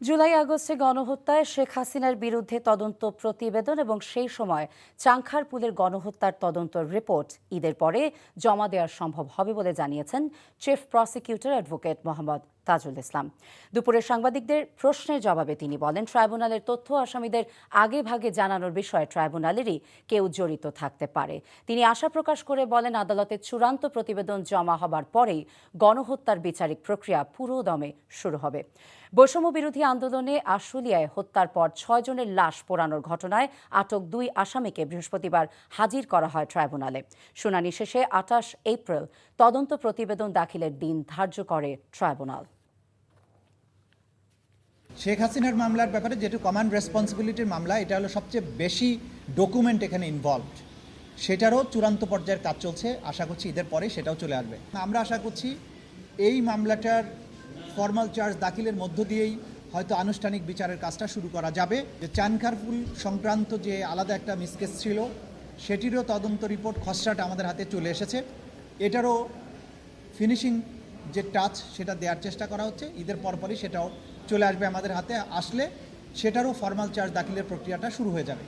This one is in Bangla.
জুলাই আগস্টে গণহত্যায় শেখ হাসিনার বিরুদ্ধে তদন্ত প্রতিবেদন এবং সেই সময় চাংখারপুলের গণহত্যার তদন্ত রিপোর্ট ঈদের পরে জমা দেওয়া সম্ভব হবে বলে জানিয়েছেন chief prosecutor advocate Mohammad Tajul Islam. দুপুরে সাংবাদিকদের প্রশ্নের জবাবে তিনি বলেন, ট্রাইব্যুনালের তথ্য আসামিদের আগেভাগে জানানোর বিষয়ে ট্রাইব্যুনালেরই কেউ জড়িত থাকতে পারে। তিনি আশা প্রকাশ করে বলেন, আদালতের চূড়ান্ত প্রতিবেদন জমা হবার পরেই গণহত্যার বিচারিক প্রক্রিয়া পুরোদমে শুরু হবে। বৈষম্য বিরোধী আন্দোলনে আশুলিয়ায় হত্যার পর ৬ জনের লাশ পোড়ানোর ঘটনায় আটক ২ আসামিকে বৃহস্পতিবার হাজির করা হয় ট্রাইব্যুনালে। শুনানি শেষে ২৮ এপ্রিল তদন্ত প্রতিবেদন দাখিলের দিন ধার্য করে ট্রাইব্যুনাল। শেখ হাসিনার মামলার ব্যাপারে যেটা কমান্ড রেসপন্সিবিলিটির মামলা, এটা হলো সবচেয়ে বেশি ডকুমেন্ট এখানে ইনভলভড, সেটারও চূড়ান্ত পর্যায়ের কাজ চলছে। আশা করছি ঈদের পরে সেটাও চলে আসবে। আমরা আশা করছি এই মামলাটার ফর্মাল চার্জ দাখিলের মধ্য দিয়েই হয়তো আনুষ্ঠানিক বিচারের কাজটা শুরু করা যাবে। যে চানখারপুল সংক্রান্ত যে আলাদা একটা মিসকেস ছিল, সেটিরও তদন্ত রিপোর্ট খসড়াটা আমাদের হাতে চলে এসেছে। এটারও ফিনিশিং যে টাচ সেটা দেওয়ার চেষ্টা করা হচ্ছে। ঈদের পরপরই সেটাও চলে আসবে আমাদের হাতে। আসলে সেটারও ফর্মাল চার্জ দাখিলের প্রক্রিয়াটা শুরু হয়ে যাবে।